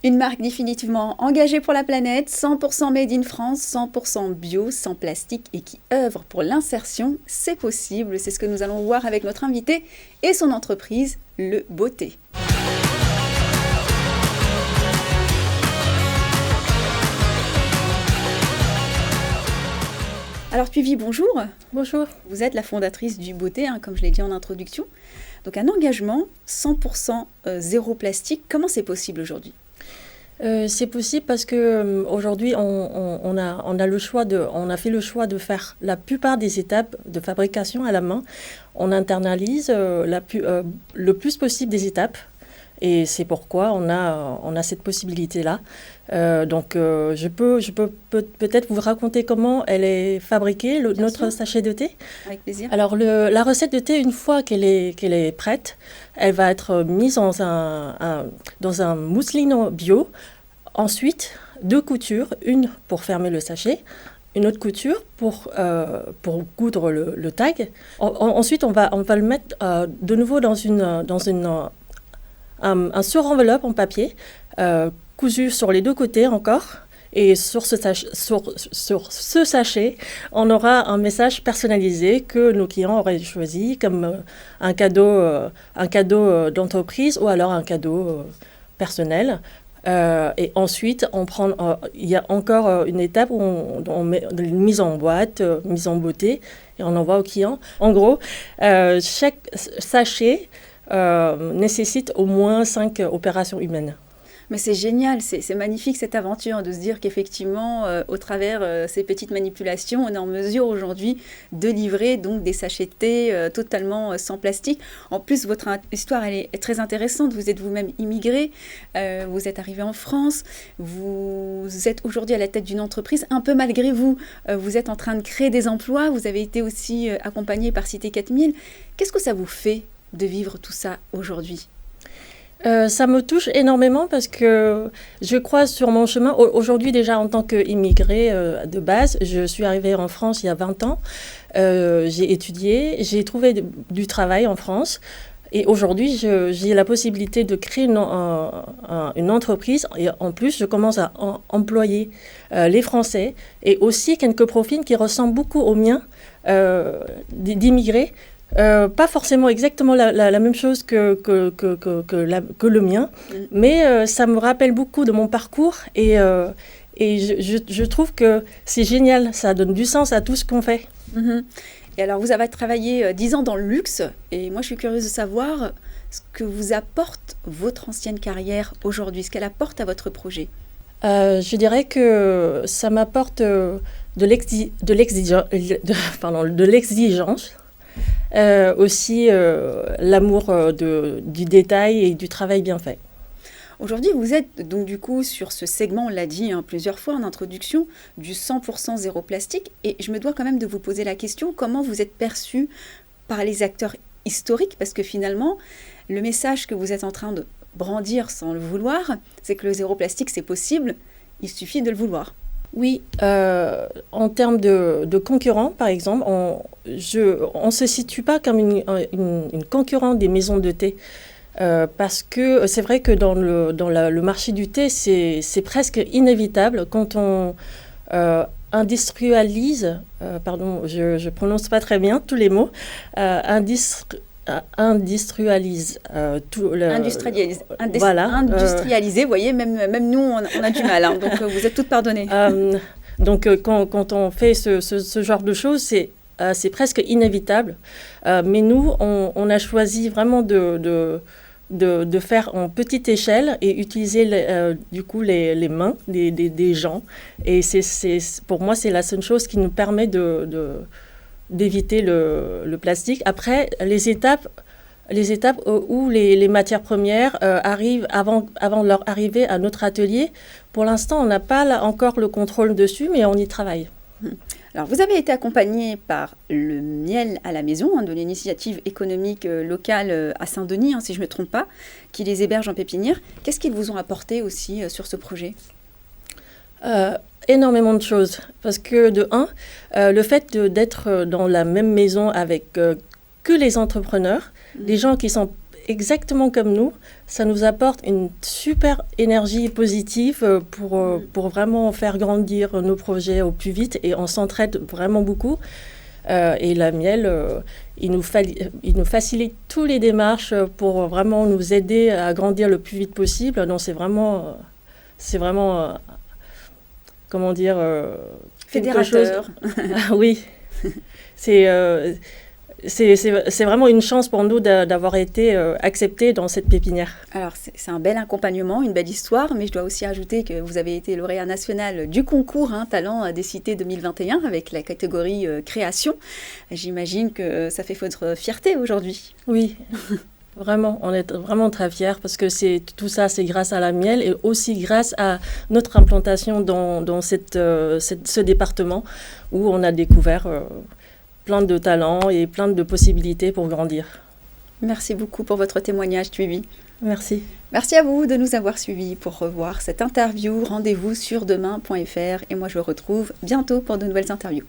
Une marque définitivement engagée pour la planète, 100% made in France, 100% bio, sans plastique et qui œuvre pour l'insertion, c'est possible. C'est ce que nous allons voir avec notre invité et son entreprise, Le Beauté. Alors Puvi, bonjour. Bonjour. Vous êtes la fondatrice du Beauté, comme je l'ai dit en introduction. Donc un engagement 100% zéro plastique, comment c'est possible aujourd'hui ? C'est possible parce que aujourd'hui on a fait le choix de faire la plupart des étapes de fabrication à la main. On internalise le plus possible des étapes. Et c'est pourquoi on a cette possibilité-là. Je peux peut-être vous raconter comment elle est fabriquée, notre sachet de thé. Avec plaisir. Alors, la recette de thé, une fois qu'elle est prête, elle va être mise dans un mousseline bio. Ensuite, 2 coutures, une pour fermer le sachet, une autre couture pour coudre le tag. Ensuite, on va le mettre de nouveau dans un sur-enveloppe en papier, cousu sur les 2 côtés encore. Et sur ce sachet, on aura un message personnalisé que nos clients auraient choisi comme un cadeau d'entreprise ou alors un cadeau personnel. Et ensuite, il y a encore une étape où on met une mise en boîte, mise en beauté, et on envoie aux clients. En gros, chaque sachet nécessite au moins 5 opérations humaines. Mais c'est génial, c'est magnifique cette aventure de se dire qu'effectivement, au travers ces petites manipulations, on est en mesure aujourd'hui de livrer donc des sachets de thé totalement sans plastique. En plus, votre histoire elle est très intéressante. Vous êtes vous-même immigré, vous êtes arrivé en France, vous êtes aujourd'hui à la tête d'une entreprise, un peu malgré vous. Vous êtes en train de créer des emplois, vous avez été aussi accompagné par Cité 4000. Qu'est-ce que ça vous fait de vivre tout ça aujourd'hui ? Ça me touche énormément parce que je crois sur mon chemin, aujourd'hui déjà en tant qu'immigrée de base, je suis arrivée en France il y a 20 ans, j'ai étudié, j'ai trouvé du travail en France et aujourd'hui j'ai la possibilité de créer une entreprise et en plus je commence à employer les Français et aussi quelques profils qui ressemblent beaucoup aux miens d'immigrés. Pas forcément exactement la même chose que le mien, mais ça me rappelle beaucoup de mon parcours et je trouve que c'est génial, ça donne du sens à tout ce qu'on fait. Mm-hmm. Et alors vous avez travaillé 10 ans dans le luxe et moi je suis curieuse de savoir ce que vous apporte votre ancienne carrière aujourd'hui, ce qu'elle apporte à votre projet. Je dirais que ça m'apporte de l'exigence. Aussi l'amour du détail et du travail bien fait. Aujourd'hui, vous êtes donc du coup sur ce segment, on l'a dit plusieurs fois en introduction, du 100% zéro plastique. Et je me dois quand même de vous poser la question, comment vous êtes perçu par les acteurs historiques ? Parce que finalement, le message que vous êtes en train de brandir sans le vouloir, c'est que le zéro plastique, c'est possible, il suffit de le vouloir. Oui, en termes de concurrents, par exemple, on ne se situe pas comme une concurrente des maisons de thé. Parce que c'est vrai que dans le marché du thé, c'est presque inévitable quand on industrialise, je ne prononce pas très bien tous les mots, industrialise industrialiser, vous voyez, même nous on a du mal, donc vous êtes toutes pardonnées. Quand on fait ce genre de choses, c'est presque inévitable, mais nous on a choisi vraiment de faire en petite échelle et utiliser du coup les mains des gens, et pour moi c'est la seule chose qui nous permet d'éviter le plastique. Après, les étapes où les matières premières arrivent avant leur arrivée à notre atelier, pour l'instant, on n'a pas encore le contrôle dessus, mais on y travaille. Alors, vous avez été accompagné par le miel à la maison, de l'initiative économique locale à Saint-Denis, si je ne me trompe pas, qui les héberge en pépinière. Qu'est-ce qu'ils vous ont apporté aussi sur ce projet ? Énormément de choses, parce que de un, le fait d'être dans la même maison avec que les entrepreneurs, des gens qui sont exactement comme nous. Ça nous apporte une super énergie positive pour vraiment faire grandir nos projets au plus vite et on s'entraide vraiment beaucoup. Et la miel, il nous facilite toutes les démarches pour vraiment nous aider à grandir le plus vite possible. Donc c'est vraiment comment dire, fédérateur. Ah, oui, c'est vraiment une chance pour nous d'avoir été acceptés dans cette pépinière. Alors, c'est un bel accompagnement, une belle histoire, mais je dois aussi ajouter que vous avez été lauréat national du concours Talent des Cités 2021 avec la catégorie création. J'imagine que ça fait votre fierté aujourd'hui. Oui, vraiment, on est vraiment très fiers parce que tout ça, c'est grâce à la miel et aussi grâce à notre implantation dans ce département où on a découvert plein de talents et plein de possibilités pour grandir. Merci beaucoup pour votre témoignage, Tuivi. Merci. Merci à vous de nous avoir suivis. Pour revoir cette interview, rendez-vous sur demain.fr et moi je vous retrouve bientôt pour de nouvelles interviews.